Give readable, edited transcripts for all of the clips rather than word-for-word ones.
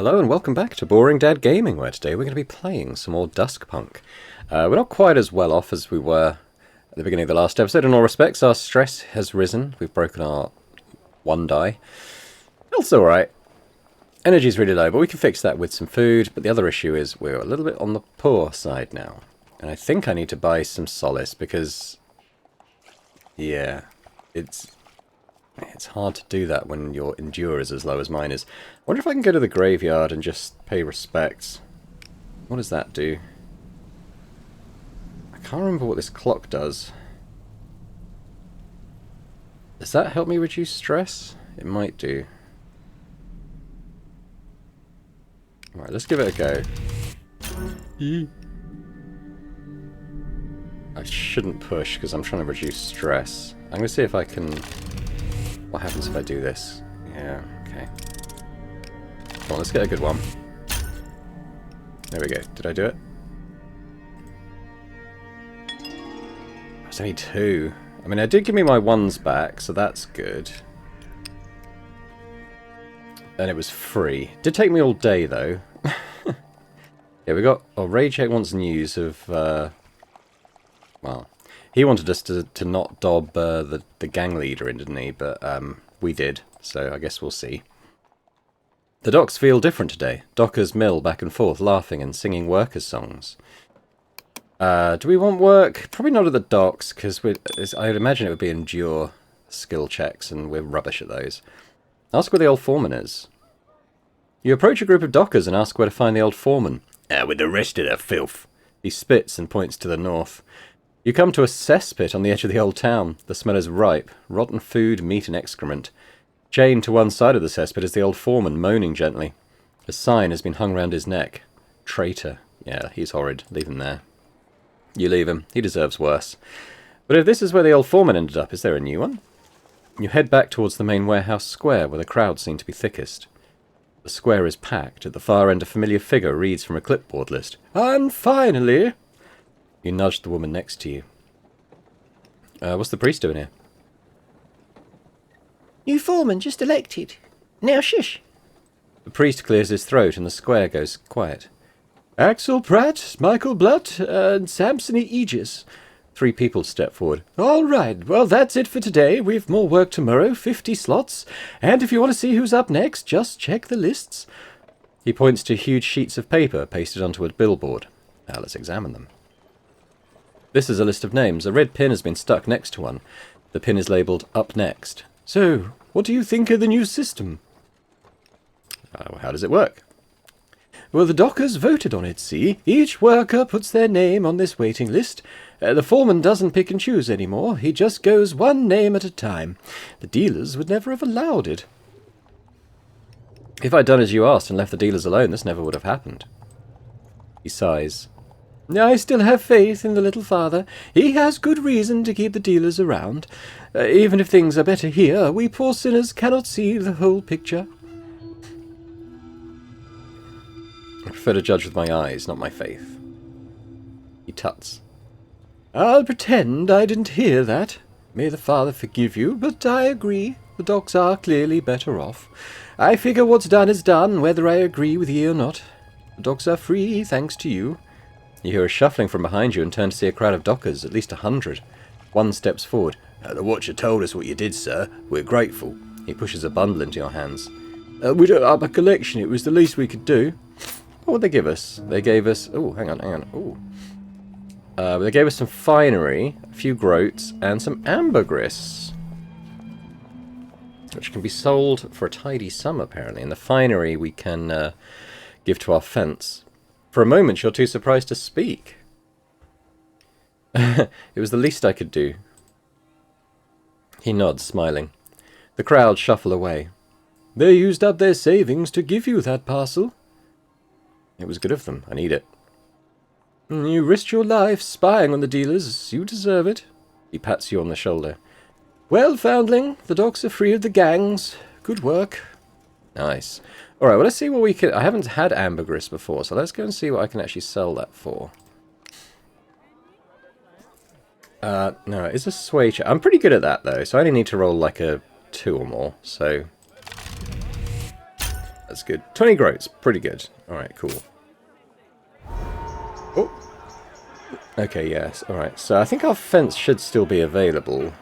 Hello and welcome back to Boring Dad Gaming, where today we're going to be playing some more Duskpunk. We're not quite as well off as we were at the beginning of the last episode. In all respects, our stress has risen. We've broken our one die. Health's alright. Energy's really low, but we can fix that with some food. But the other issue is we're a little bit on the poor side now. And I think I need to buy some solace because, yeah, it's hard to do that when your endure is as low as mine is. I wonder if I can go to the graveyard and just pay respects. What does that do? I can't remember what this clock does. Does that help me reduce stress? It might do. Alright, let's give it a go. I shouldn't push because I'm trying to reduce stress. I'm going to see if I can... What happens if I do this? Yeah, okay. Come on, let's get a good one. There we go. Did I do it? It's only 2. I mean, it did give me my 1s back, so that's good. And it was free. Did take me all day, though. Yeah, we got... Oh, Raycheck wants news of... Well... He wanted us to not dob the gang leader in, didn't he? But we did, so I guess we'll see. The docks feel different today. Dockers mill back and forth, laughing and singing workers' songs. Do we want work? Probably not at the docks, because I'd imagine it would be endure skill checks, and we're rubbish at those. Ask where the old foreman is. You approach a group of dockers and ask where to find the old foreman. With the rest of the filth. He spits and points to the north. You come to a cesspit on the edge of the old town. The smell is ripe. Rotten food, meat and excrement. Chained to one side of the cesspit is the old foreman, moaning gently. A sign has been hung round his neck. Traitor. Yeah, he's horrid. Leave him there. You leave him. He deserves worse. But if this is where the old foreman ended up, is there a new one? You head back towards the main warehouse square, where the crowd seem to be thickest. The square is packed. At the far end, a familiar figure reads from a clipboard list. And finally... You nudge the woman next to you. What's the priest doing here? New foreman just elected. Now shush. The priest clears his throat and the square goes quiet. Axel Pratt, Michael Blutt, and Samson Aegis. 3 people step forward. All right, well that's it for today. We've more work tomorrow, 50 slots. And if you want to see who's up next, just check the lists. He points to huge sheets of paper pasted onto a billboard. Now let's examine them. This is a list of names. A red pin has been stuck next to one. The pin is labelled Up Next. So, what do you think of the new system? How does it work? Well, the dockers voted on it, see? Each worker puts their name on this waiting list. The foreman doesn't pick and choose anymore. He just goes one name at a time. The dealers would never have allowed it. If I'd done as you asked and left the dealers alone, this never would have happened. He sighs. I still have faith in the little father. He has good reason to keep the dealers around. Even if things are better here, we poor sinners cannot see the whole picture. I prefer to judge with my eyes, not my faith. He tuts. I'll pretend I didn't hear that. May the father forgive you, but I agree. The docks are clearly better off. I figure what's done is done, whether I agree with you or not. The docks are free, thanks to you. You hear a shuffling from behind you and turn to see a crowd of dockers, at least 100. One steps forward. The watcher told us what you did, sir. We're grateful. He pushes a bundle into your hands. We don't have a collection. It was the least we could do. What would they give us? They gave us... Oh, hang on. Ooh. They gave us some finery, a few groats, and some ambergris, which can be sold for a tidy sum, apparently. And the finery we can give to our fence. For a moment, you're too surprised to speak. It was the least I could do. He nods, smiling. The crowd shuffle away. They used up their savings to give you that parcel. It was good of them. I need it. You risked your life spying on the dealers. You deserve it. He pats you on the shoulder. Well, foundling, the docks are free of the gangs. Good work. Nice. Alright, well let's see what we can... I haven't had ambergris before, so let's go and see what I can actually sell that for. No, it's a sway check. I'm pretty good at that though, so I only need to roll like a 2 or more, so... that's good. 20 groats, pretty good. Alright, cool. Oh! Okay, yes, alright. So I think our fence should still be available.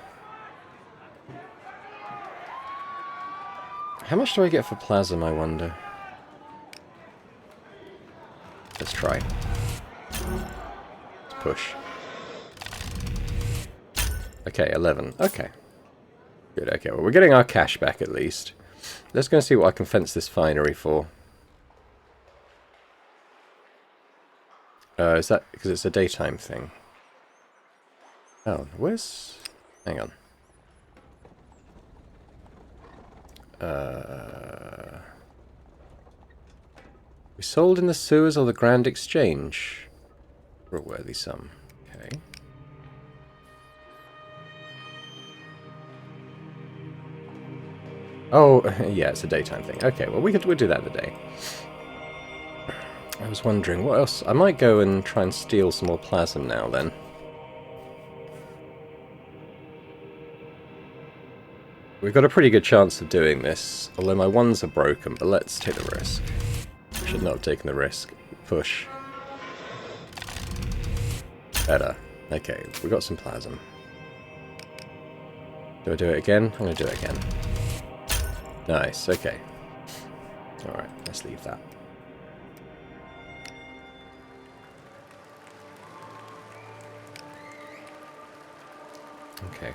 How much do I get for Plasm, I wonder? Let's try. Let's push. Okay, 11. Okay. Good, okay. Well, we're getting our cash back at least. Let's go and see what I can fence this finery for. Is that because it's a daytime thing? Oh, where's... Hang on. We sold in the sewers or the Grand Exchange for a worthy sum. Okay. Oh, yeah, it's a daytime thing. Okay, well, we'll do that in the day. I was wondering, what else? I might go and try and steal some more Plasm now, then. We've got a pretty good chance of doing this, although my ones are broken, but let's take the risk. Should not have taken the risk. Push. Better. Okay, we got some Plasm. Do I do it again? I'm going to do it again. Nice, okay. Alright, let's leave that. Okay.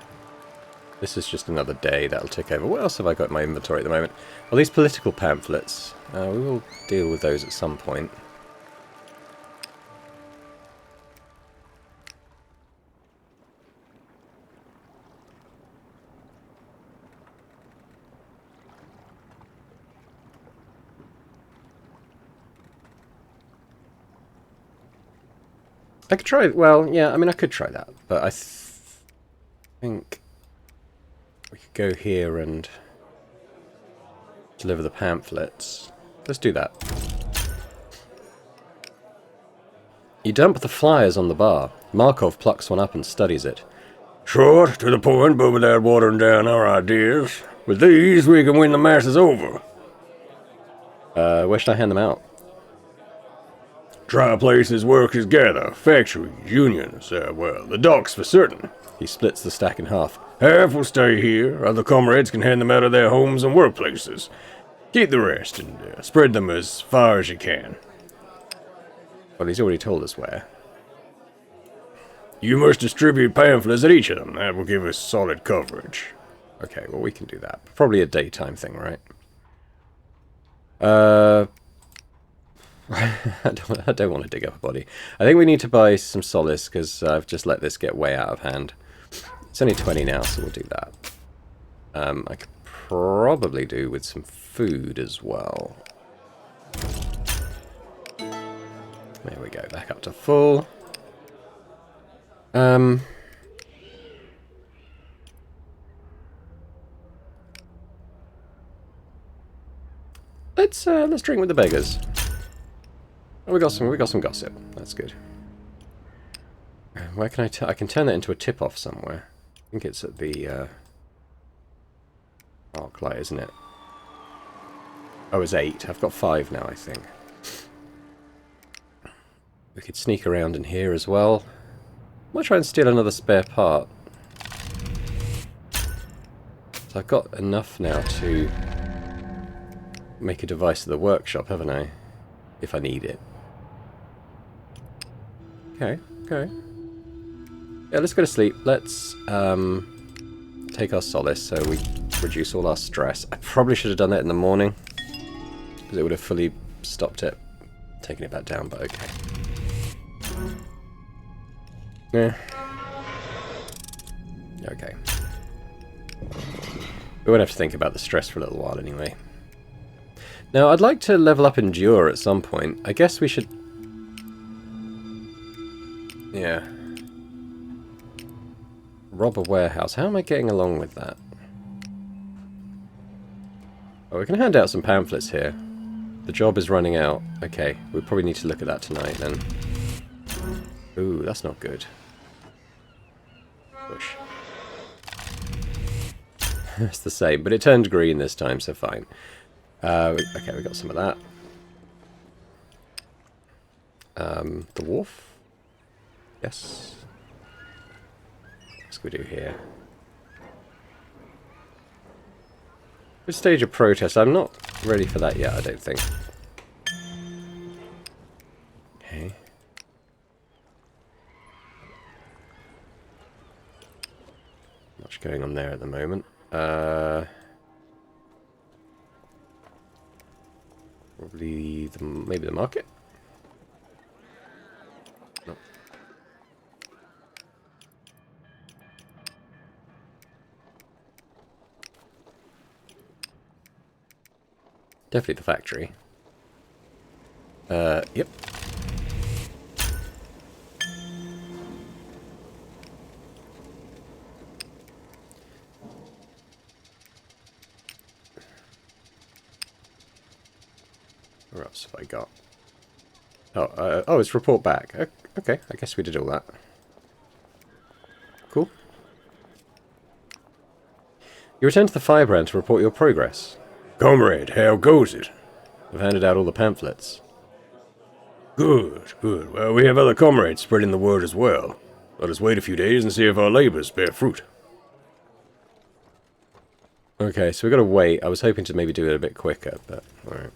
This is just another day that'll tick over. What else have I got in my inventory at the moment? Well, these political pamphlets. We will deal with those at some point. I could try... Well, yeah, I mean, I could try that. But I think... we could go here and deliver the pamphlets. Let's do that. You dump the flyers on the bar. Markov plucks one up and studies it. Short, to the point, but without watering down our ideas. With these, we can win the masses over. Where should I hand them out? Try places workers gather, factories, unions, well, the docks for certain. He splits the stack in half. Half will stay here, other comrades can hand them out of their homes and workplaces. Keep the rest and spread them as far as you can. Well, he's already told us where. You must distribute pamphlets at each of them. That will give us solid coverage. Okay, well, we can do that. Probably a daytime thing, right? I don't want to dig up a body. I think we need to buy some solace, because I've just let this get way out of hand. It's only 20 now, so we'll do that. I could probably do with some food as well. There we go, back up to full. Let's drink with the beggars. Oh, we got some gossip. That's good. Where can I can turn that into a tip-off somewhere. I think it's at the arc light, isn't it? Oh, it's 8. I've got 5 now, I think. We could sneak around in here as well. Might try and steal another spare part. So I've got enough now to make a device of the workshop, haven't I? If I need it. Okay, okay. Yeah, let's go to sleep. Let's take our solace so we reduce all our stress. I probably should have done that in the morning, because it would have fully stopped it, taking it back down, but okay. Yeah. Okay. We won't have to think about the stress for a little while anyway. Now, I'd like to level up Endure at some point. I guess we should... Yeah. Rob a warehouse. How am I getting along with that? Oh, we can hand out some pamphlets here. The job is running out. Okay, we probably need to look at that tonight then. Ooh, that's not good. Push. It's the same, but it turned green this time, so fine. Okay, we got some of that. The wharf? Yes. What can we do here? Good stage of protest. I'm not ready for that yet, I don't think. Okay. Much going on there at the moment. Probably maybe the market? No. Definitely the factory. Yep. What else have I got? Oh, it's report back. Okay, I guess we did all that. Cool. You return to the firebrand to report your progress. Comrade, how goes it? I've handed out all the pamphlets. Good, good. Well, we have other comrades spreading the word as well. Let us wait a few days and see if our labors bear fruit. Okay, so we've got to wait. I was hoping to maybe do it a bit quicker, but alright.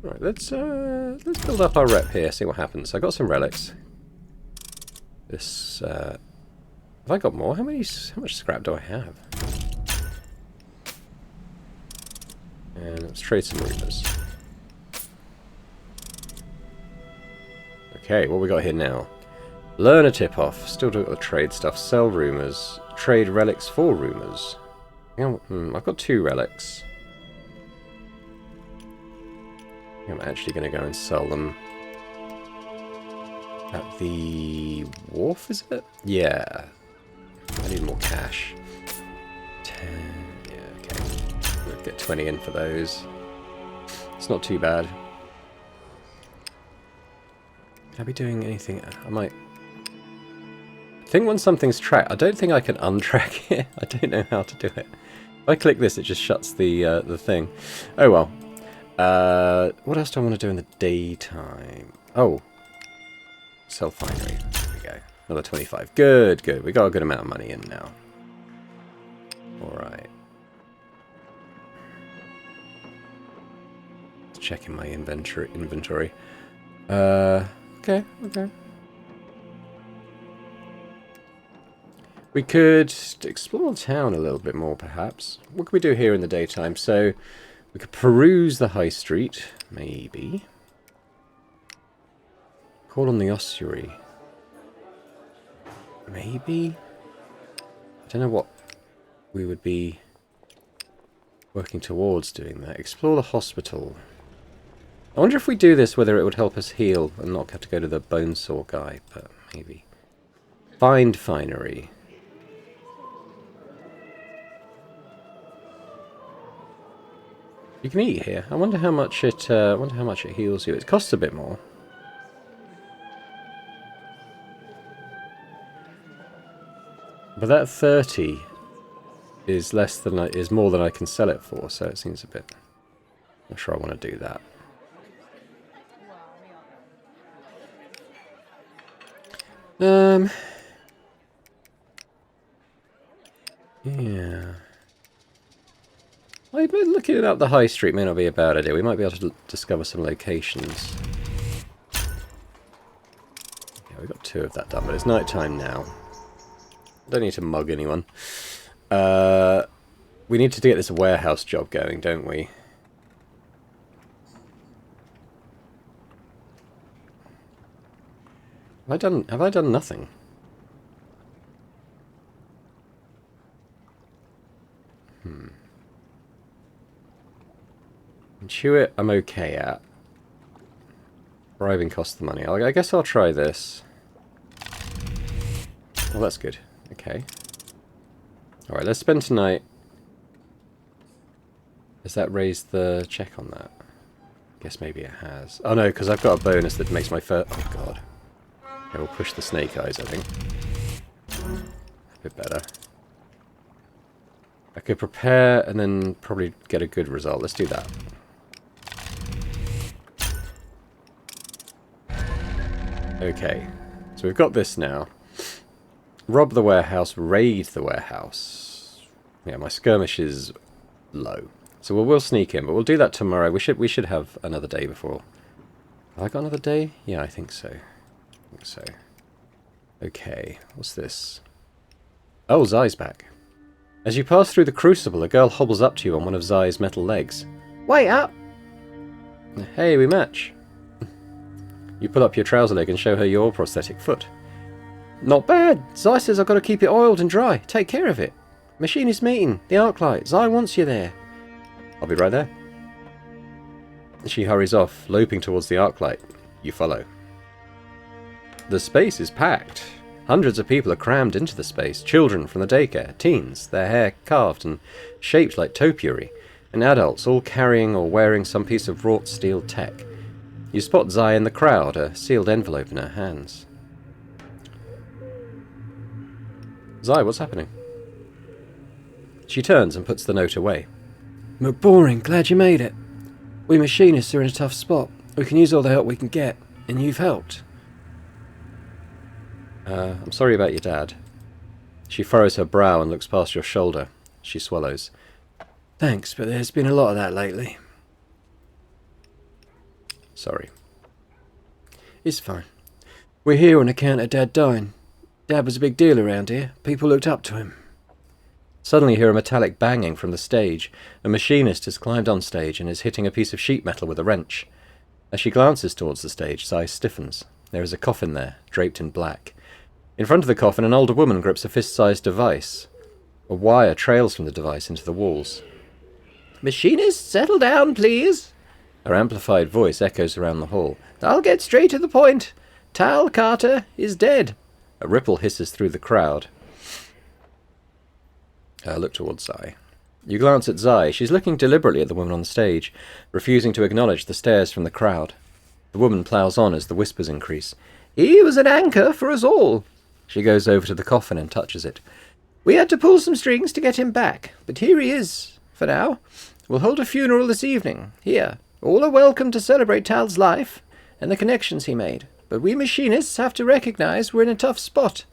Right, let's build up our rep here, see what happens. I got some relics. This have I got more? How much scrap do I have? And let's trade some rumors. Okay, what we got here now? Learn a tip-off. Still do the trade stuff. Sell rumors. Trade relics for rumors. I've got 2 relics. I'm actually going to go and sell them at the wharf, is it? Yeah. I need more cash. 10. Yeah, okay. We'll get 20 in for those. It's not too bad. Can I be doing anything? I think when something's tracked, I don't think I can untrack it. I don't know how to do it. If I click this, it just shuts the thing. Oh well. What else do I want to do in the daytime? Oh. Sell finery. There we go. Another 25. Good, good. We got a good amount of money in now. Alright. Checking my inventory. Okay. We could explore the town a little bit more, perhaps. What can we do here in the daytime? So, we could peruse the high street, maybe. Call on the ossuary. Maybe? I don't know what we would be working towards doing that. Explore the hospital. I wonder if we do this, whether it would help us heal and not have to go to the bone saw guy, but maybe. Find finery. You can eat here. I wonder how much it heals you. It costs a bit more. But that 30 is more than I can sell it for, so it seems a bit. Not sure I want to do that. Yeah. Looking up the high street may not be a bad idea. We might be able to discover some locations. Yeah, we got 2 of that done, but it's night time now. Don't need to mug anyone. We need to get this warehouse job going, don't we? Have I done nothing? Intuit, I'm okay at. Bribing costs the money. I guess I'll try this. Oh, that's good. Okay. Alright, let's spend tonight. Does that raise the check on that? Guess maybe it has. Oh no, because I've got a bonus that makes my first... Oh god. Okay, we'll push the snake eyes, I think. A bit better. I could prepare and then probably get a good result. Let's do that. Okay, so we've got this now. Rob the warehouse, raid the warehouse. Yeah, my skirmish is low. So we'll sneak in, but we'll do that tomorrow. We should have another day before. Have I got another day? Yeah, I think so. Okay, what's this? Oh, Zai's back. As you pass through the crucible, a girl hobbles up to you on one of Zai's metal legs. Wait up! Hey, we match. You pull up your trouser leg and show her your prosthetic foot. Not bad. Zai says I've got to keep it oiled and dry. Take care of it. Machinist meeting. The arc light. Zai wants you there. I'll be right there. She hurries off, loping towards the arc light. You follow. The space is packed. Hundreds of people are crammed into the space. Children from the daycare, teens, their hair carved and shaped like topiary, and adults all carrying or wearing some piece of wrought steel tech. You spot Zai in the crowd, a sealed envelope in her hands. Zai, what's happening? She turns and puts the note away. McBoring, glad you made it. We machinists are in a tough spot. We can use all the help we can get, and you've helped. I'm sorry about your dad. She furrows her brow and looks past your shoulder. She swallows. Thanks, but there's been a lot of that lately. Sorry. It's fine. We're here on account of Dad dying. Dad was a big deal around here. People looked up to him. Suddenly you hear a metallic banging from the stage. A machinist has climbed on stage and is hitting a piece of sheet metal with a wrench. As she glances towards the stage, Zai stiffens. There is a coffin there, draped in black. In front of the coffin, an older woman grips a fist-sized device. A wire trails from the device into the walls. Machinist, settle down, please. Her amplified voice echoes around the hall. I'll get straight to the point. Tal Carter is dead. A ripple hisses through the crowd. Look towards Zai. You glance at Zai. She's looking deliberately at the woman on the stage, refusing to acknowledge the stares from the crowd. The woman ploughs on as the whispers increase. He was an anchor for us all. She goes over to the coffin and touches it. We had to pull some strings to get him back, but here he is, for now. We'll hold a funeral this evening, here. All are welcome to celebrate Tal's life and the connections he made, but we machinists have to recognize we're in a tough spot.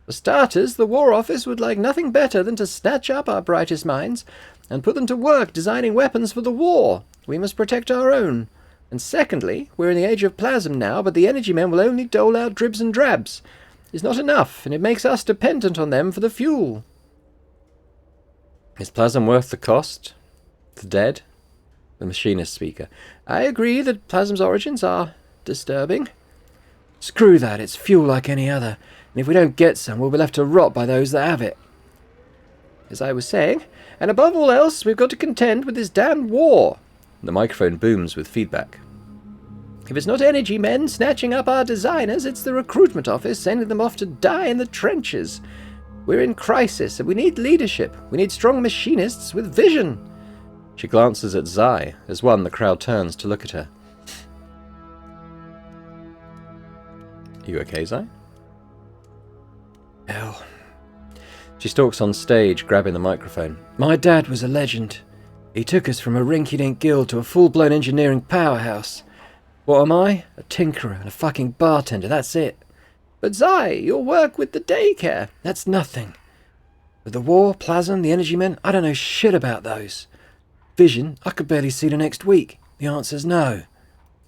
For starters, the War Office would like nothing better than to snatch up our brightest minds and put them to work designing weapons for the war. We must protect our own. And secondly, we're in the age of Plasm now, but the energy men will only dole out dribs and drabs. It's not enough, and it makes us dependent on them for the fuel. Is Plasm worth the cost? The dead? The machinist speaker. I agree that Plasm's origins are disturbing. Screw that, it's fuel like any other, and if we don't get some, we'll be left to rot by those that have it. As I was saying, and above all else, we've got to contend with this damned war. The microphone booms with feedback. If it's not energy men snatching up our designers, it's the recruitment office sending them off to die in the trenches. We're in crisis, and we need leadership. We need strong machinists with vision. She glances at Zai. As one, the crowd turns to look at her. You okay, Zai? Hell. She stalks on stage, grabbing the microphone. My dad was a legend. He took us from a rinky-dink guild to a full-blown engineering powerhouse. What am I? A tinkerer and a fucking bartender, that's it. But Zai, your work with the daycare, that's nothing. With the war, Plasm, the energy men, I don't know shit about those. Vision, I could barely see the next week. The answer's no.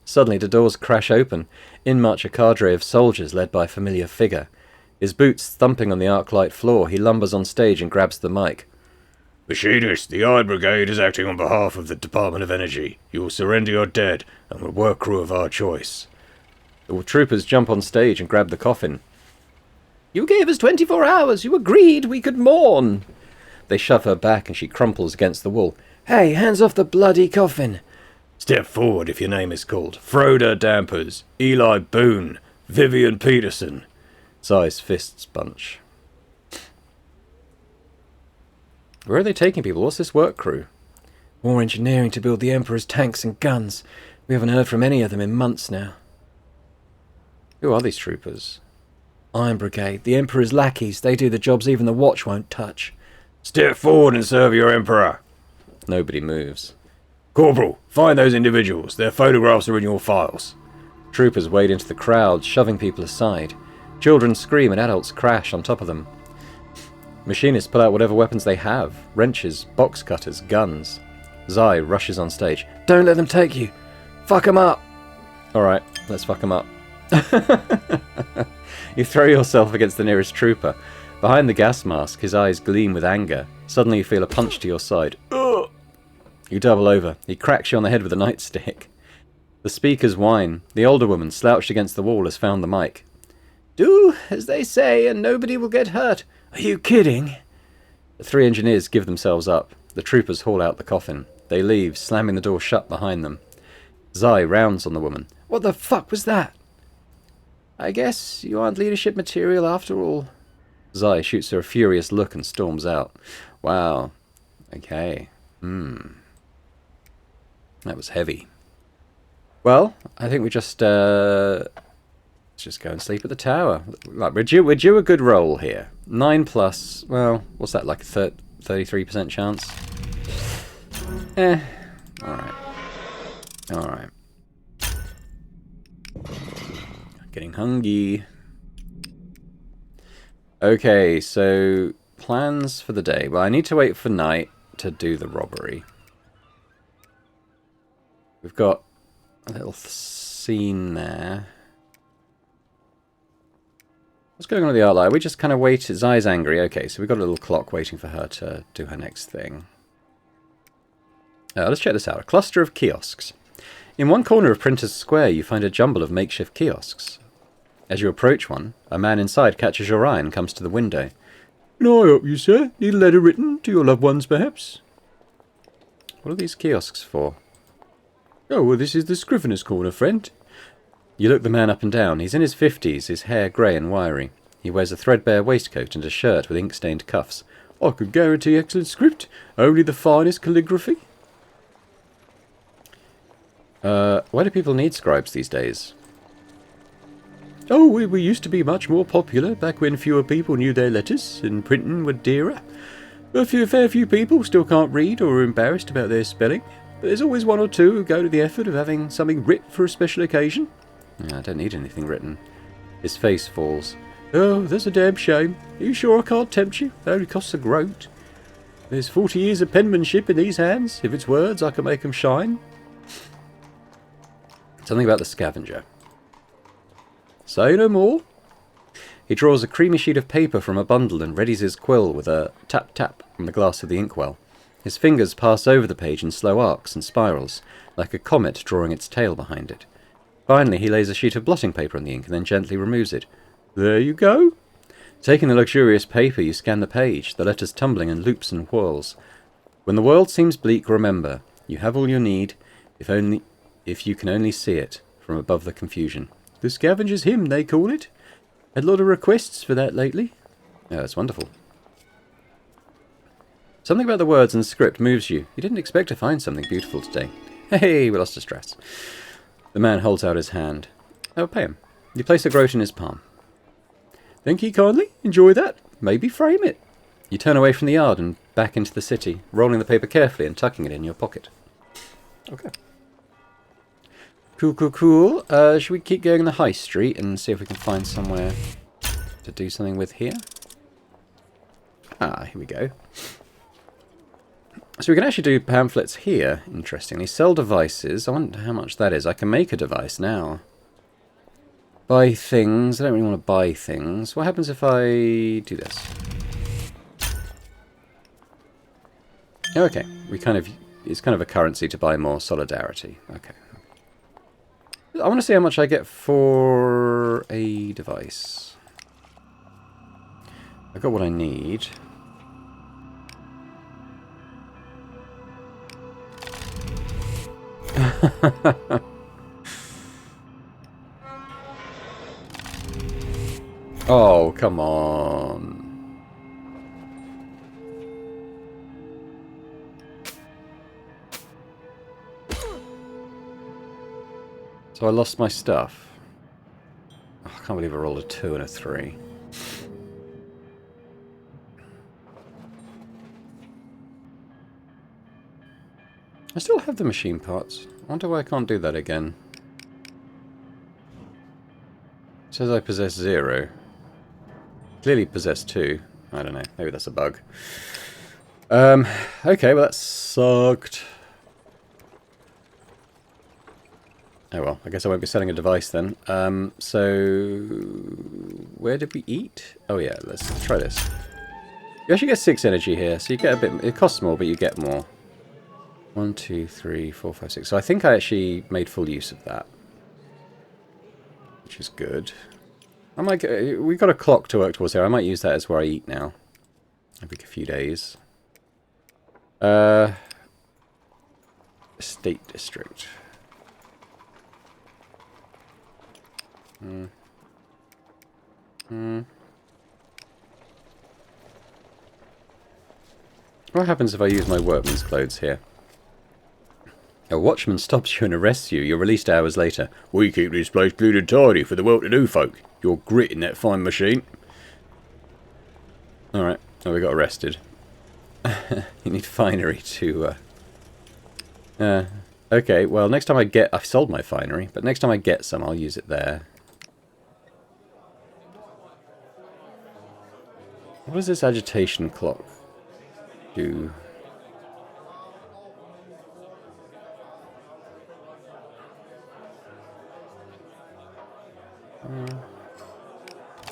Suddenly the doors crash open. In march a cadre of soldiers led by a familiar figure. His boots thumping on the arc-light floor, he lumbers on stage and grabs the mic. Machinist, the Iron Brigade is acting on behalf of the Department of Energy. You will surrender your dead and will work crew of our choice. The troopers jump on stage and grab the coffin. You gave us 24 hours. You agreed we could mourn. They shove her back and she crumples against the wall. Hey, hands off the bloody coffin. Step forward if your name is called. Froda Dampers, Eli Boone, Vivian Peterson. Zai's fists bunch. Where are they taking people? What's this work crew? More engineering to build the Emperor's tanks and guns. We haven't heard from any of them in months now. Who are these troopers? Iron Brigade, the Emperor's lackeys. They do the jobs even the Watch won't touch. Step forward and serve your Emperor. Nobody moves. Corporal, find those individuals. Their photographs are in your files. Troopers wade into the crowd, shoving people aside. Children scream and adults crash on top of them. Machinists pull out whatever weapons they have. Wrenches, box cutters, guns. Zai rushes on stage. Don't let them take you. Fuck them up. Alright, let's fuck them up. You throw yourself against the nearest trooper. Behind the gas mask, his eyes gleam with anger. Suddenly you feel a punch to your side. Ugh! You double over. He cracks you on the head with a nightstick. The speakers whine. The older woman, slouched against the wall, has found the mic. Do as they say and nobody will get hurt. Are you kidding? The 3 engineers give themselves up. The troopers haul out the coffin. They leave, slamming the door shut behind them. Zai rounds on the woman. What the fuck was that? I guess you aren't leadership material after all. Zai shoots her a furious look and storms out. Wow. Okay. That was heavy. Well, I think we just let's just go and sleep at the tower. Like, we're due a good roll here. 9 plus, well, what's that, like a 33% chance? Alright. Alright. Getting hungry. Okay, so plans for the day. Well, I need to wait for night to do the robbery. We've got a little scene there. What's going on with the art light? We just kind of wait. Zai's angry. Okay, so we've got a little clock waiting for her to do her next thing. Let's check this out. A cluster of kiosks. In one corner of Printer's Square, you find a jumble of makeshift kiosks. As you approach one, a man inside catches your eye and comes to the window. Can I help you, sir? Need a letter written to your loved ones, perhaps? What are these kiosks for? Oh, well, this is the Scrivener's Corner, friend. You look the man up and down. He's in his 50s, his hair grey and wiry. He wears a threadbare waistcoat and a shirt with ink-stained cuffs. I can guarantee excellent script. Only the finest calligraphy. Why do people need scribes these days? Oh, we used to be much more popular back when fewer people knew their letters and printing were dearer. A fair few people still can't read or are embarrassed about their spelling. But there's always one or two who go to the effort of having something writ for a special occasion. I don't need anything written. His face falls. Oh, that's a damn shame. Are you sure I can't tempt you? It only costs a groat. There's 40 years of penmanship in these hands. If it's words, I can make 'em shine. Something about the scavenger. Say no more. He draws a creamy sheet of paper from a bundle and readies his quill with a tap-tap from the glass of the inkwell. His fingers pass over the page in slow arcs and spirals, like a comet drawing its tail behind it. Finally, he lays a sheet of blotting paper on the ink and then gently removes it. There you go. Taking the luxurious paper, you scan the page, the letters tumbling in loops and whirls. When the world seems bleak, remember, you have all you need, if you can only see it from above the confusion. The Scavenger's Hymn, they call it. Had a lot of requests for that lately. Oh, that's wonderful. Something about the words and the script moves you. You didn't expect to find something beautiful today. Hey, we lost a stress. The man holds out his hand. Oh, pay him. You place a groat in his palm. Thank ye kindly. Enjoy that. Maybe frame it. You turn away from the yard and back into the city, rolling the paper carefully and tucking it in your pocket. Okay. Cool. Should we keep going in the high street and see if we can find somewhere to do something with here? Ah, here we go. So we can actually do pamphlets here, interestingly. Sell devices. I wonder how much that is. I can make a device now. Buy things. I don't really want to buy things. What happens if I do this? Okay. It's kind of a currency to buy more solidarity. Okay. I want to see how much I get for a device. I got what I need. Oh, come on. So I lost my stuff. Oh, I can't believe I rolled a 2 and a 3. I still have the machine parts. I wonder why I can't do that again. It says I possess 0. Clearly possess 2. I don't know. Maybe that's a bug. Okay, well that sucked. Oh well, I guess I won't be selling a device then. So... where did we eat? Oh yeah, let's try this. You actually get 6 energy here, so you get a bit... It costs more, but you get more. 1, 2, 3, 4, 5, 6. So I think I actually made full use of that. Which is good. I might get... We've got a clock to work towards here. I might use that as where I eat now. Every few days. State District. What happens if I use my workman's clothes here? A watchman stops you and arrests you. You're released hours later. We keep this place clean and tidy for the well-to-do folk. You're gritting that fine machine. Alright. Oh, we got arrested. You need finery to... okay, well, next time I get... I've sold my finery, but next time I get some, I'll use it there. What does this agitation clock do?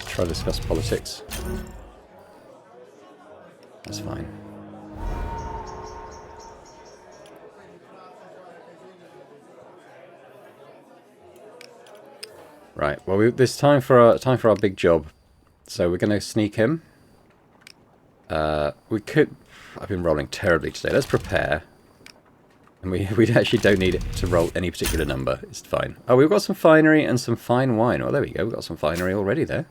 Try to discuss politics. That's fine. Right. Well, this time for our big job. So we're going to sneak him. We could... I've been rolling terribly today. Let's prepare. And we actually don't need it to roll any particular number. It's fine. Oh, we've got some finery and some fine wine. Oh, there we go. We've got some finery already there.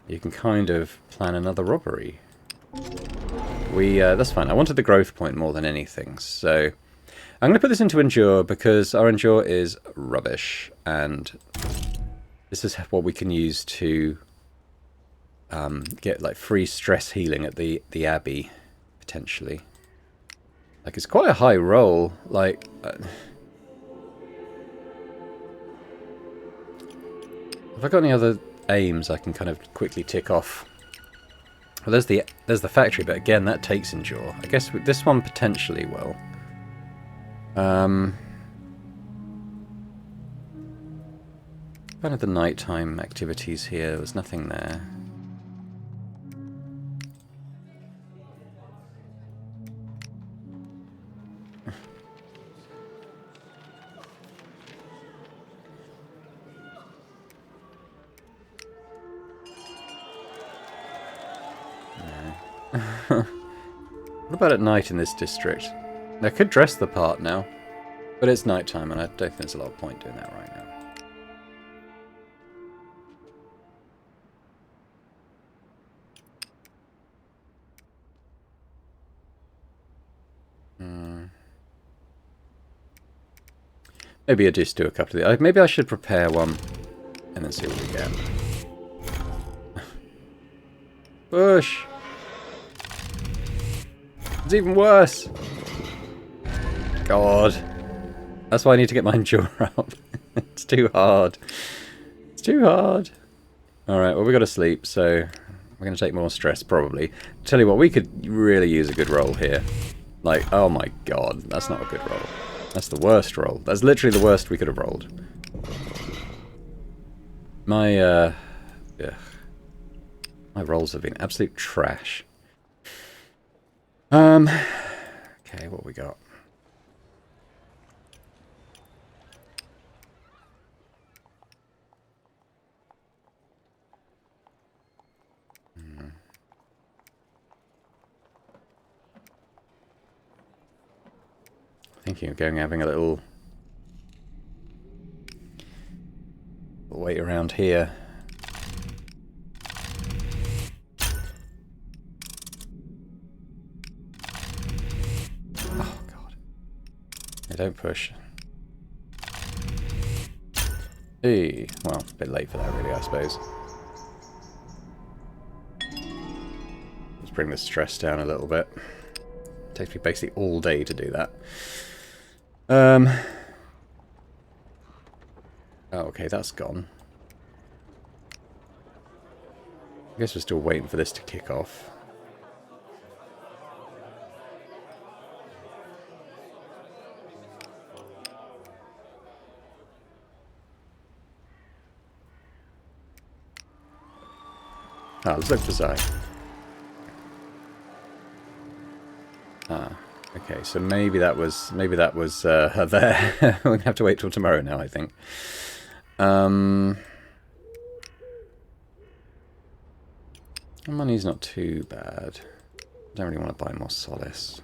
You can kind of plan another robbery. That's fine. I wanted the growth point more than anything. So I'm going to put this into Endure because our Endure is rubbish. And this is what we can use to get like free stress healing at the Abbey, potentially. Like, it's quite a high roll. Like, have I got any other aims I can kind of quickly tick off? Well, there's the factory, but again, that takes Endure. I guess with this one potentially will. Kind of the nighttime activities here. There was nothing there. What about at night in this district? I could dress the part now, but it's nighttime and I don't think there's a lot of point doing that right now. Maybe I just do a couple of these. Maybe I should prepare one and then see what we get. Bush! It's even worse! God. That's why I need to get my Endure up. It's too hard. It's too hard. Alright, well we gotta sleep, so we're gonna take more stress probably. Tell you what, we could really use a good roll here. Like, oh my god, that's not a good roll. That's the worst roll. That's literally the worst we could have rolled. My, my rolls have been absolute trash. Okay, what we got? Thinking of going having a little wait around here. Oh don't push. Hey, well, a bit late for that really, I suppose. Let's bring the stress down a little bit. Takes me basically all day to do that. Oh, okay, that's gone. I guess we're still waiting for this to kick off. Ah, let's look for Zai. Ah, okay, so maybe that was her there. We're gonna have to wait till tomorrow now, I think. Money's not too bad. Don't really want to buy more solace.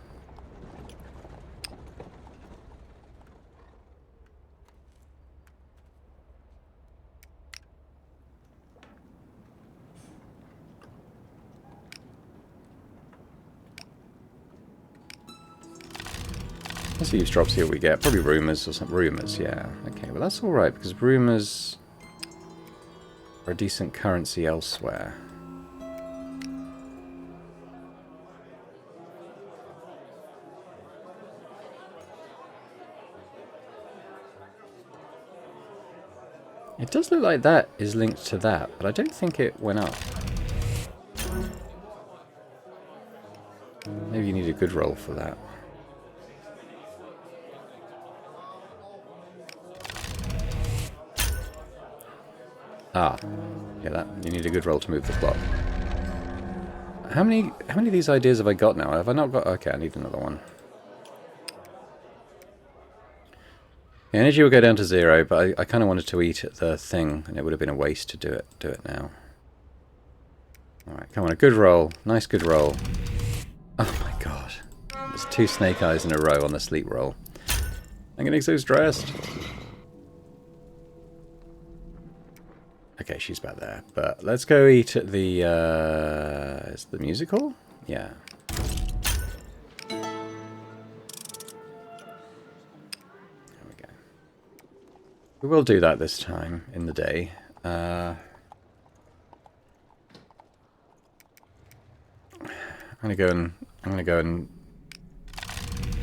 Let's see whose drops here we get. Probably rumours or something. Rumours, yeah. Okay, well that's alright because rumours are a decent currency elsewhere. It does look like that is linked to that, but I don't think it went up. Maybe you need a good roll for that. Ah, yeah, that you need a good roll to move the block. How many of these ideas have I got now? Have I not got? Okay, I need another one. The energy will go down to 0, but I kind of wanted to eat at the thing, and it would have been a waste to do it now. Alright, come on, a good roll. Nice good roll. Oh my god. There's 2 snake eyes in a row on the sleep roll. I'm getting so stressed. Okay, she's back there. But let's go eat at the, is the music hall? Yeah. We will do that this time in the day. I'm gonna go and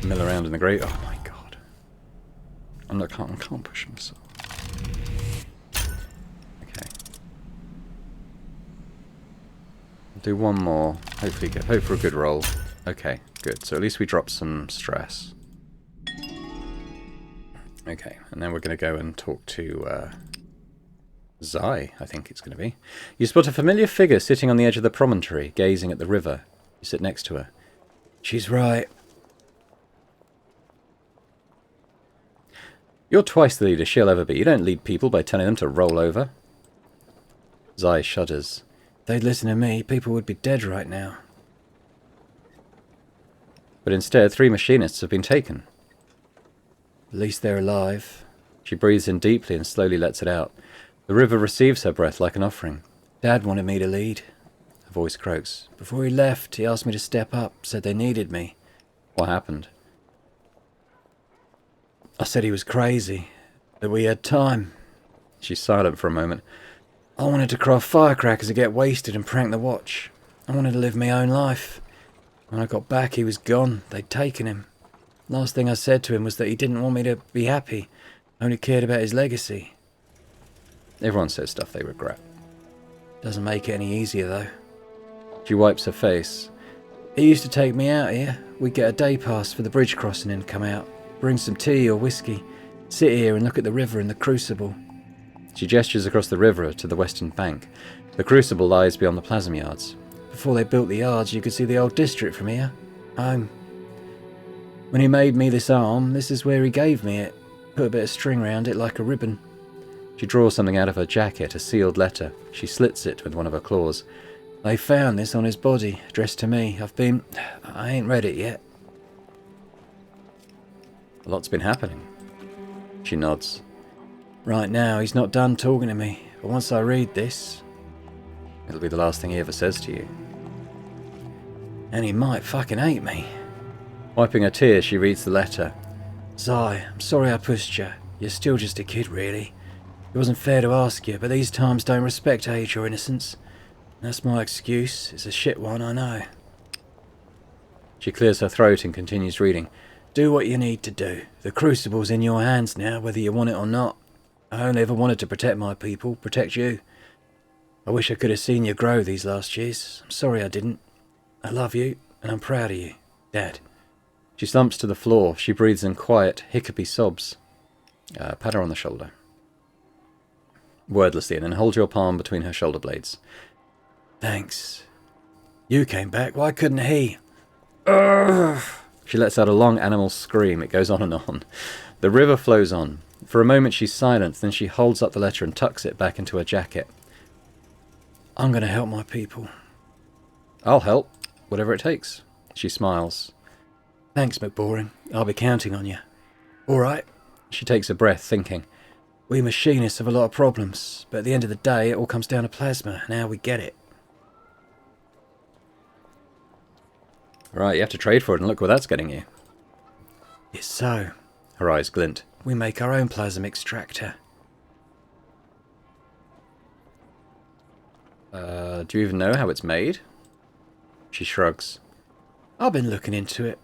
mill around in the grate. Oh my god! I can't push myself. Okay. I'll do one more. Hopefully, hope for a good roll. Okay, good. So at least we drop some stress. Okay, and then we're going to go and talk to Zai, I think it's going to be. You spot a familiar figure sitting on the edge of the promontory, gazing at the river. You sit next to her. She's right. You're twice the leader she'll ever be. You don't lead people by telling them to roll over. Zai shudders. If they'd listen to me, people would be dead right now. But instead, 3 machinists have been taken. At least they're alive. She breathes in deeply and slowly lets it out. The river receives her breath like an offering. Dad wanted me to lead. Her voice croaks. Before he left, he asked me to step up, said they needed me. What happened? I said he was crazy, that we had time. She's silent for a moment. I wanted to craft firecrackers and get wasted and prank the watch. I wanted to live my own life. When I got back, he was gone. They'd taken him. Last thing I said to him was that he didn't want me to be happy, only cared about his legacy. Everyone says stuff they regret. Doesn't make it any easier, though. She wipes her face. He used to take me out here. We'd get a day pass for the bridge crossing and come out, bring some tea or whiskey, sit here and look at the river and the crucible. She gestures across the river to the western bank. The crucible lies beyond the Plasm yards. Before they built the yards, you could see the old district from here. Home. When he made me this arm, this is where he gave me it. Put a bit of string round it like a ribbon. She draws something out of her jacket, a sealed letter. She slits it with one of her claws. They found this on his body, addressed to me. I ain't read it yet. A lot's been happening. She nods. Right now, he's not done talking to me, but once I read this, it'll be the last thing he ever says to you. And he might fucking hate me. Wiping her tears, she reads the letter. Zai, I'm sorry I pushed you. You're still just a kid, really. It wasn't fair to ask you, but these times don't respect age or innocence. That's my excuse. It's a shit one, I know. She clears her throat and continues reading. Do what you need to do. The crucible's in your hands now, whether you want it or not. I only ever wanted to protect my people, protect you. I wish I could have seen you grow these last years. I'm sorry I didn't. I love you, and I'm proud of you, Dad. She slumps to the floor. She breathes in quiet, hiccupy sobs. Pat her on the shoulder. Wordlessly, and then hold your palm between her shoulder blades. Thanks. You came back. Why couldn't he? Urgh. She lets out a long animal scream. It goes on and on. The river flows on. For a moment she's silent, then she holds up the letter and tucks it back into her jacket. I'm going to help my people. I'll help, whatever it takes. She smiles. Thanks, McBoring. I'll be counting on you. All right. She takes a breath, thinking. We machinists have a lot of problems, but at the end of the day, it all comes down to plasma and how we get it. Right, you have to trade for it, and look where that's getting you. It's so. Her eyes glint. We make our own plasm extractor. Do you even know how it's made? She shrugs. I've been looking into it.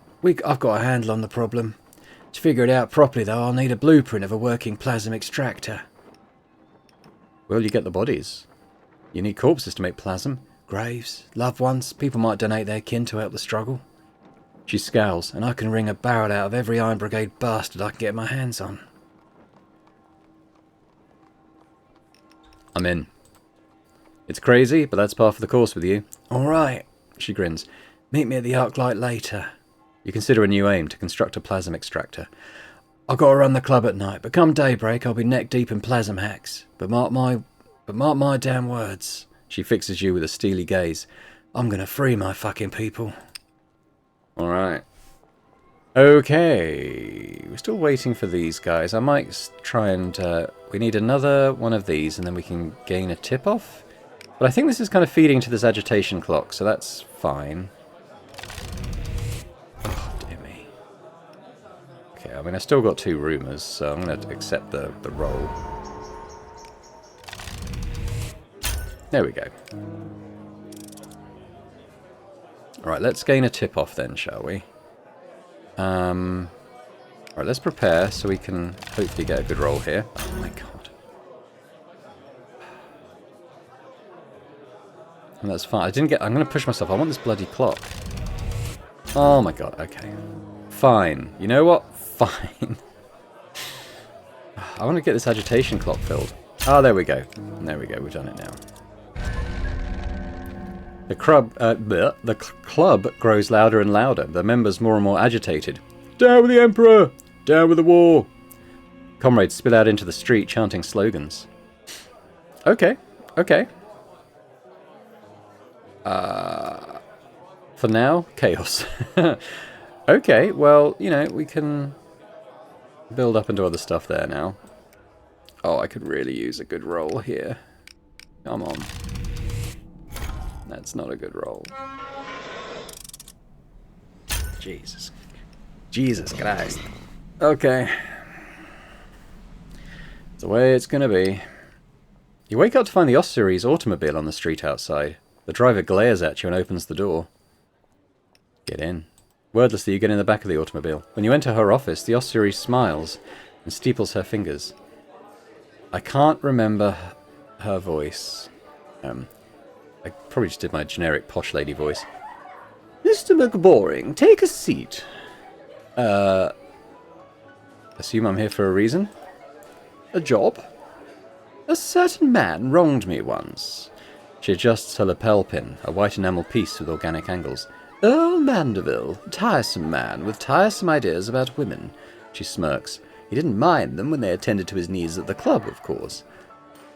I've got a handle on the problem. To figure it out properly, though, I'll need a blueprint of a working plasm extractor. Well, you get the bodies. You need corpses to make plasm. Graves, loved ones, people might donate their kin to help the struggle. She scowls, and I can wring a barrel out of every Iron Brigade bastard I can get my hands on. I'm in. It's crazy, but that's par for the course with you. All right, she grins. Meet me at the Arclight later. You consider a new aim to construct a plasm extractor. I've got to run the club at night, but come daybreak I'll be neck deep in plasm hacks. But mark my damn words. She fixes you with a steely gaze. I'm gonna free my fucking people. Alright. Okay. We're still waiting for these guys. I might try and... we need another one of these, and then we can gain a tip-off. But I think this is kind of feeding to this agitation clock, so that's fine. Oh, dear me. Okay, I mean, I still got 2 rumours, so I'm going to accept the roll. There we go. Alright, let's gain a tip-off then, shall we? Alright, let's prepare so we can hopefully get a good roll here. Oh my god. And that's fine. I'm going to push myself. I want this bloody clock. Oh my god, okay. Fine. You know what? Fine. I want to get this agitation clock filled. Ah, there we go. There we go. We've done it now. The club grows louder and louder, the members more and more agitated. Down with the Emperor! Down with the war! Comrades spill out into the street chanting slogans. Okay, okay. For now, chaos. Okay, well, you know, we can build up into other stuff there now. Oh, I could really use a good roll here. Come on. That's not a good roll. Jesus. Jesus Christ. Okay. It's the way it's gonna be. You wake up to find the Ossuary's automobile on the street outside. The driver glares at you and opens the door. Get in. Wordlessly, you get in the back of the automobile. When you enter her office, the Ossuary smiles and steeples her fingers. I can't remember her voice. I probably just did my generic posh lady voice. Mr. McBoring, take a seat. Assume I'm here for a reason? A job? A certain man wronged me once. She adjusts her lapel pin, a white enamel piece with organic angles. Earl Mandeville, tiresome man with tiresome ideas about women. She smirks. He didn't mind them when they attended to his needs at the club, of course.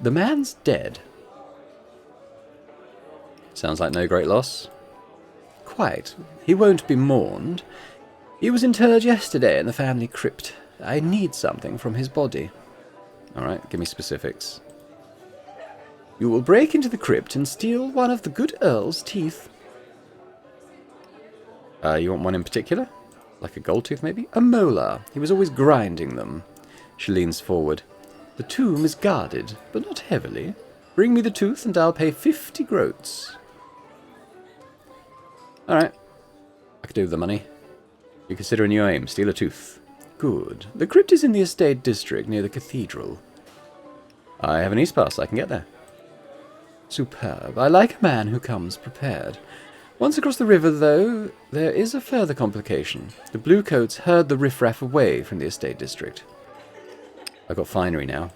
The man's dead. Sounds like no great loss. Quite. He won't be mourned. He was interred yesterday in the family crypt. I need something from his body. Alright, give me specifics. You will break into the crypt and steal one of the good Earl's teeth. You want one in particular? Like a gold tooth, maybe? A molar. He was always grinding them. She leans forward. The tomb is guarded, but not heavily. Bring me the tooth and I'll pay 50 groats. Alright. I could do with the money. You consider a new aim. Steal a tooth. Good. The crypt is in the estate district near the cathedral. I have an east pass. I can get there. Superb. I like a man who comes prepared. Once across the river, though, there is a further complication. The bluecoats herd the riffraff away from the estate district. I've got finery now.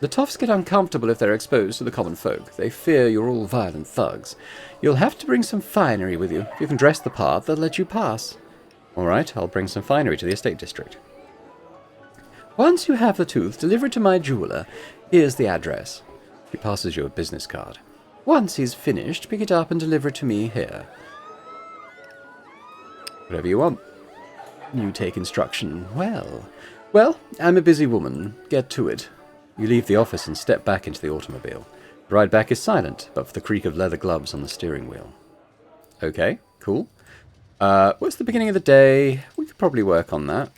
The toffs get uncomfortable if they're exposed to the common folk. They fear you're all violent thugs. You'll have to bring some finery with you. If you can dress the part, they'll let you pass. All right, I'll bring some finery to the estate district. Once you have the tooth, deliver it to my jeweller. Here's the address. He passes you a business card. Once he's finished, pick it up and deliver it to me here. Whatever you want. You take instruction. Well, I'm a busy woman. Get to it. You leave the office and step back into the automobile. The ride back is silent, but for the creak of leather gloves on the steering wheel. Okay, cool. What's the beginning of the day? We could probably work on that.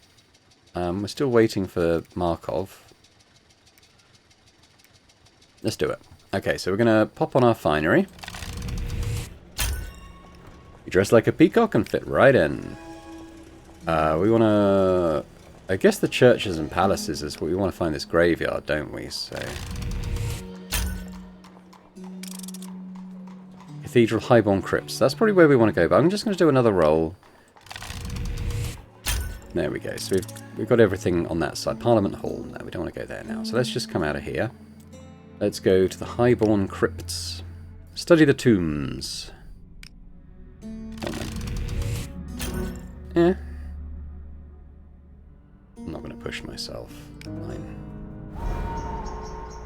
We're still waiting for Markov. Let's do it. Okay, so we're going to pop on our finery. You dress like a peacock and fit right in. We want to... I guess the churches and palaces is what we want to find this graveyard, don't we? So... Cathedral, Highborn Crypts. That's probably where we want to go, but I'm just going to do another roll. There we go. So we've got everything on that side. Parliament Hall. No, we don't want to go there now. So let's just come out of here. Let's go to the Highborn Crypts. Study the tombs. Yeah. I'm not going to push myself. Fine.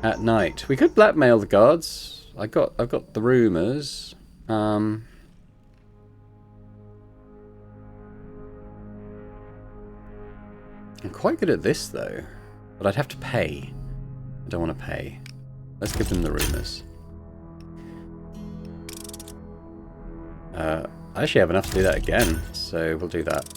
At night. We could blackmail the guards. I've got the rumours. I'm quite good at this though. But I'd have to pay. I don't want to pay. Let's give them the rumours. I actually have enough to do that again, so we'll do that.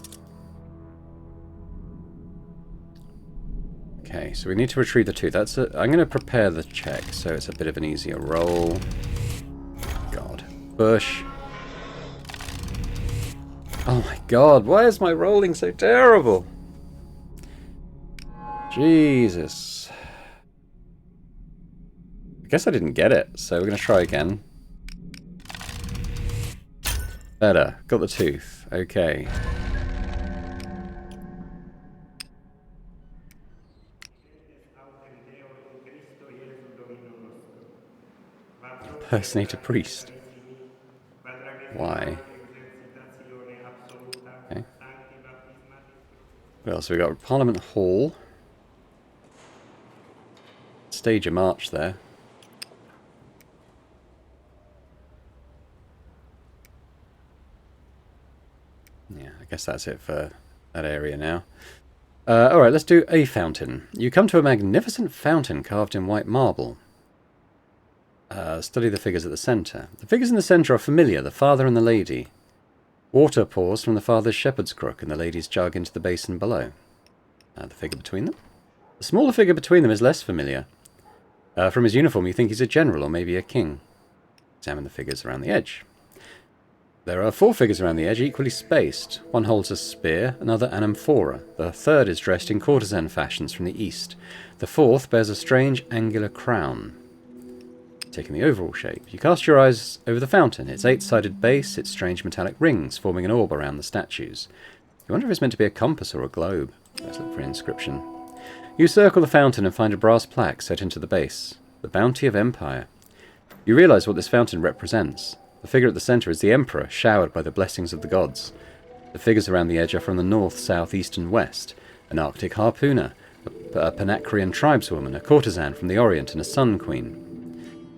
Okay, so we need to retrieve the tooth. I'm going to prepare the check, so it's a bit of an easier roll. God. Bush. Oh my god, why is my rolling so terrible? Jesus. I guess I didn't get it, so we're going to try again. Better. Got the tooth. Okay. Impersonate a priest. Why? Okay. What else? We got Parliament Hall. Stage a march there. Yeah, I guess that's it for that area now. Alright, let's do a fountain. You come to a magnificent fountain carved in white marble. Study the figures at the centre. The figures in the centre are familiar, the father and the lady. Water pours from the father's shepherd's crook and the lady's jug into the basin below. The figure between them? The smaller figure between them is less familiar. From his uniform you think he's a general or maybe a king. Examine the figures around the edge. There are 4 figures around the edge, equally spaced. One holds a spear, another an amphora. The third is dressed in courtesan fashions from the east. The fourth bears a strange angular crown. Taking the overall shape, you cast your eyes over the fountain, its 8-sided base, its strange metallic rings forming an orb around the statues. You wonder if it's meant to be a compass or a globe. Let's look for an inscription. You circle the fountain and find a brass plaque set into the base. The Bounty of Empire. You realise what this fountain represents. The figure at the centre is the Emperor, showered by the blessings of the gods. The figures around the edge are from the north, south, east and west. An Arctic harpooner, a Panacrian tribeswoman, a courtesan from the Orient and a sun queen.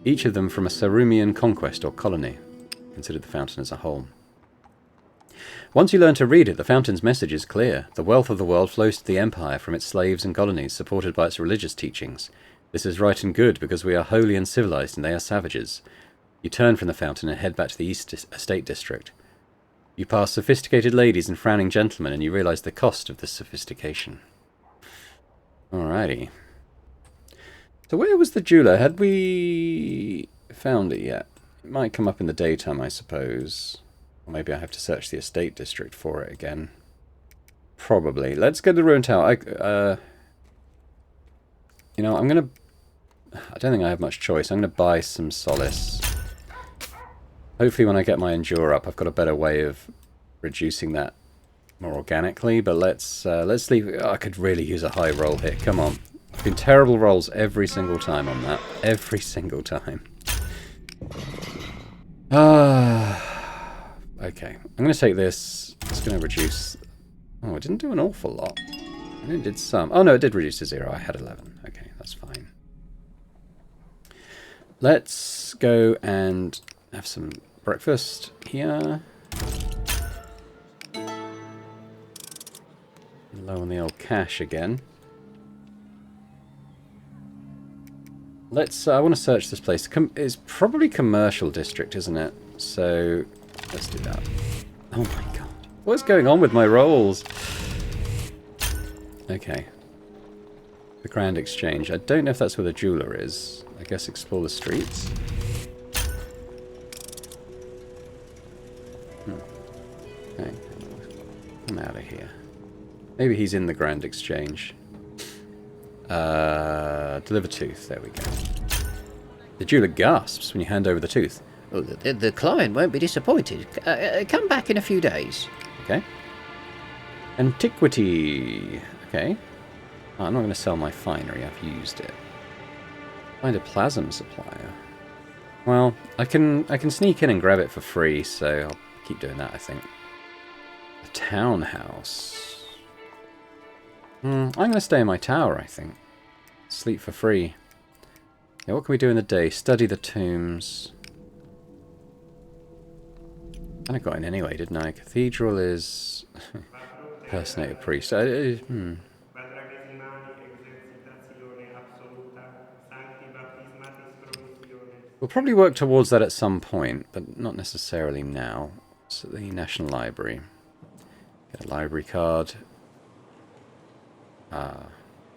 Each of them from a Sarumian conquest or colony. Consider the fountain as a whole. Once you learn to read it, the fountain's message is clear. The wealth of the world flows to the Empire from its slaves and colonies, supported by its religious teachings. This is right and good, because we are holy and civilized, and they are savages. You turn from the fountain and head back to the East Estate District. You pass sophisticated ladies and frowning gentlemen, and you realise the cost of this sophistication. Alrighty. So where was the jeweler? Had we found it yet? It might come up in the daytime, I suppose. Or maybe I have to search the estate district for it again. Probably. Let's go to the ruined tower. You know, I don't think I have much choice. I'm going to buy some solace. Hopefully when I get my endure up, I've got a better way of reducing that more organically. But let's leave. Oh, I could really use a high roll here. Come on. I've been terrible rolls every single time on that. Every single time. Okay. I'm going to take this. It's going to reduce... Oh, it didn't do an awful lot. It did some. Oh, no, it did reduce to 0. I had 11. Okay, that's fine. Let's go and have some breakfast here. Low on the old cash again. Let's... I want to search this place. It's probably commercial district, isn't it? So, let's do that. Oh my god. What's going on with my rolls? Okay. The Grand Exchange. I don't know if that's where the jeweler is. I guess explore the streets. Okay. I'm out of here. Maybe he's in the Grand Exchange. Deliver tooth. There we go. The jeweler gasps when you hand over the tooth. Well, the client won't be disappointed. Come back in a few days. Okay. Antiquity. Okay. Oh, I'm not going to sell my finery. I've used it. Find a Plasm supplier. Well, I can sneak in and grab it for free, so I'll keep doing that, I think. A townhouse. I'm going to stay in my tower, I think. Sleep for free. Yeah, what can we do in the day? Study the tombs. Kind of got in anyway, didn't I? Cathedral is... Personate a priest. We'll probably work towards that at some point, but not necessarily now. So the National Library. Get a library card.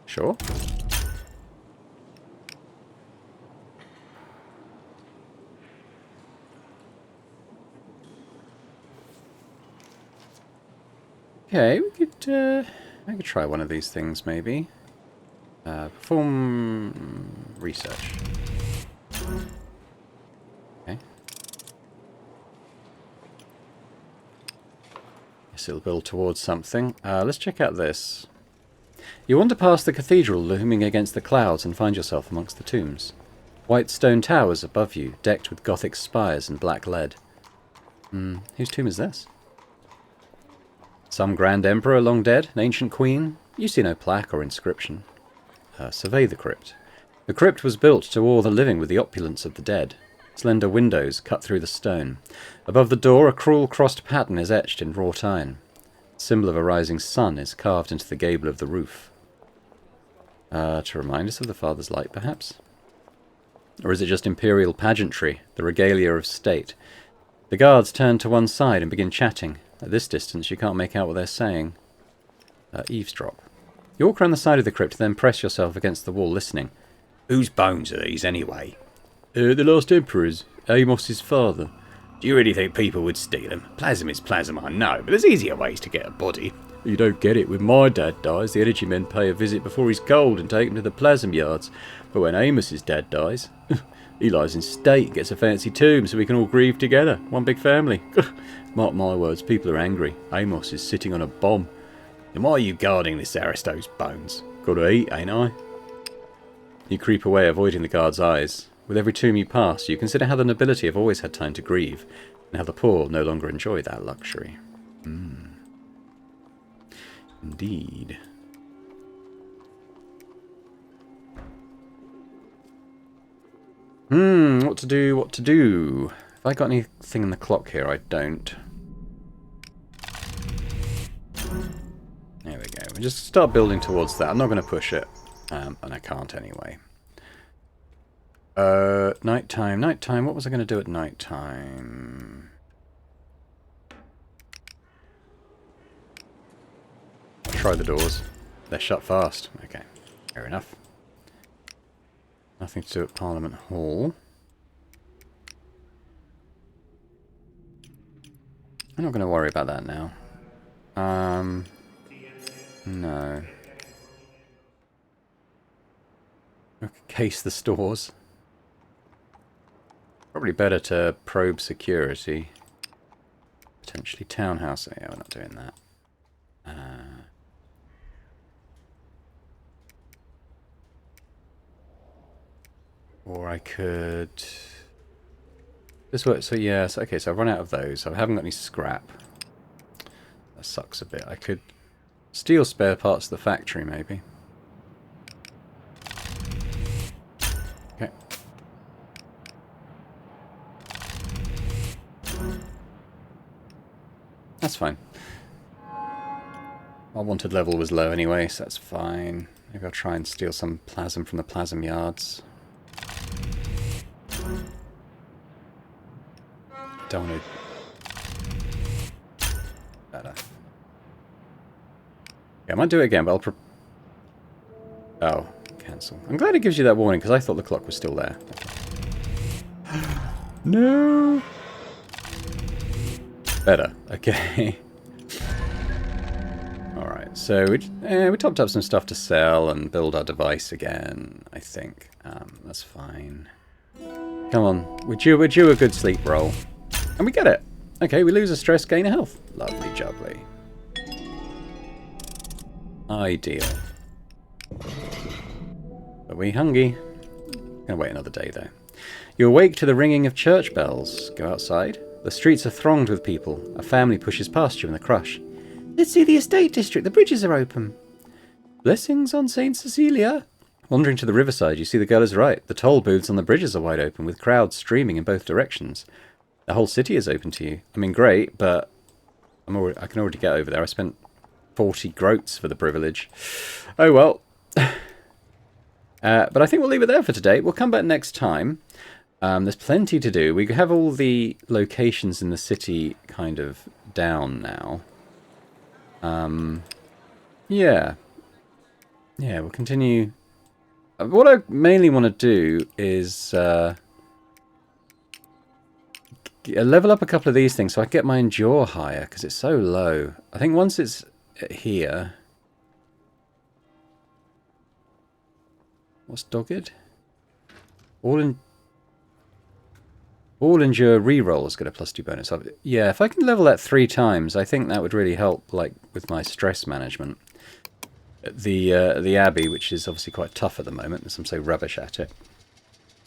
Sure. Okay, I could try one of these things, maybe. Perform research. Okay. Guess it'll build towards something. Let's check out this. You wander past the cathedral looming against the clouds and find yourself amongst the tombs. White stone towers above you, decked with Gothic spires and black lead. Whose tomb is this? Some grand emperor long dead? An ancient queen? You see no plaque or inscription. Survey the crypt. The crypt was built to awe the living with the opulence of the dead. Slender windows cut through the stone. Above the door, a cruel crossed pattern is etched in wrought iron. The symbol of a rising sun is carved into the gable of the roof. To remind us of the Father's light, perhaps? Or is it just imperial pageantry, the regalia of state? The guards turn to one side and begin chatting. At this distance, you can't make out what they're saying. Eavesdrop. You walk around the side of the crypt, then press yourself against the wall, listening. Whose bones are these, anyway? The last emperor's. Amos's father. Do you really think people would steal them? Plasm is plasm, I know, but there's easier ways to get a body. You don't get it. When my dad dies, the energy men pay a visit before he's cold and take him to the plasm yards. But when Amos's dad dies, he lies in state and gets a fancy tomb so we can all grieve together. One big family. Mark my words, people are angry. Amos is sitting on a bomb. And why are you guarding this Aristo's bones? Gotta eat, ain't I? You creep away, avoiding the guard's eyes. With every tomb you pass, you consider how the nobility have always had time to grieve, and how the poor no longer enjoy that luxury. Indeed. What to do, what to do? Have I got anything in the clock here? I don't. There we go. We'll just start building towards that. I'm not going to push it. And I can't anyway. Nighttime. What was I going to do at nighttime? try the doors. They're shut fast. Okay, fair enough. Nothing to do at Parliament Hall. I'm not going to worry about that now. No. We could case the stores. Probably better to probe security. Potentially townhouse. Yeah, we're not doing that. Or I could... This works. So yeah, so, okay, so I've run out of those. I haven't got any scrap. That sucks a bit. I could steal spare parts of the factory, maybe. Okay. That's fine. My wanted level was low anyway, so that's fine. Maybe I'll try and steal some plasm from the plasm yards. Don't want to... Better. Yeah, I might do it again, but I'll... Oh, cancel. I'm glad it gives you that warning, because I thought the clock was still there. Okay. No! Better. Okay. Alright, so we topped up some stuff to sell and build our device again, I think. That's fine. Come on, we're due a good sleep roll. And we get it. Okay, we lose a stress, gain a health. Lovely jubbly. Ideal. But we hungry. Gonna wait another day though. You awake to the ringing of church bells. Go outside. The streets are thronged with people. A family pushes past you in the crush. Let's see the estate district. The bridges are open. Blessings on Saint Cecilia. Wandering to the riverside, you see the girl is right. The toll booths on the bridges are wide open, with crowds streaming in both directions. The whole city is open to you. I mean, great, but I can already get over there. I spent 40 groats for the privilege. Oh well. But I think we'll leave it there for today. We'll come back next time. There's plenty to do. We have all the locations in the city kind of down now. Yeah. Yeah, we'll continue. What I mainly want to do is level up a couple of these things so I can get my endure higher, because it's so low. I think once it's here... What's dogged? All endure reroll has got a +2 bonus. Yeah, if I can level that 3 times, I think that would really help, like, with my stress management. The Abbey, which is obviously quite tough at the moment, as I'm so rubbish at it.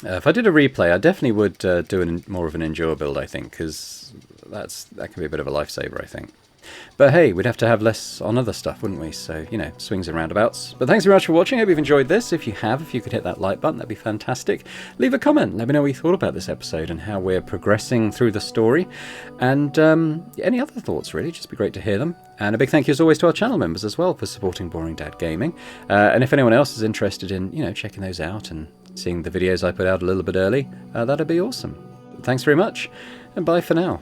If I did a replay, I definitely would do more of an endure build, I think, because that can be a bit of a lifesaver, I think. But hey, we'd have to have less on other stuff, wouldn't we? So, you know, swings and roundabouts. But thanks very much for watching. I hope you've enjoyed this. If you have, if you could hit that like button, that'd be fantastic. Leave a comment. Let me know what you thought about this episode and how we're progressing through the story. And any other thoughts, really. Just be great to hear them. And a big thank you, as always, to our channel members as well for supporting Boring Dad Gaming. And if anyone else is interested in, you know, checking those out and seeing the videos I put out a little bit early, that'd be awesome. Thanks very much, and bye for now.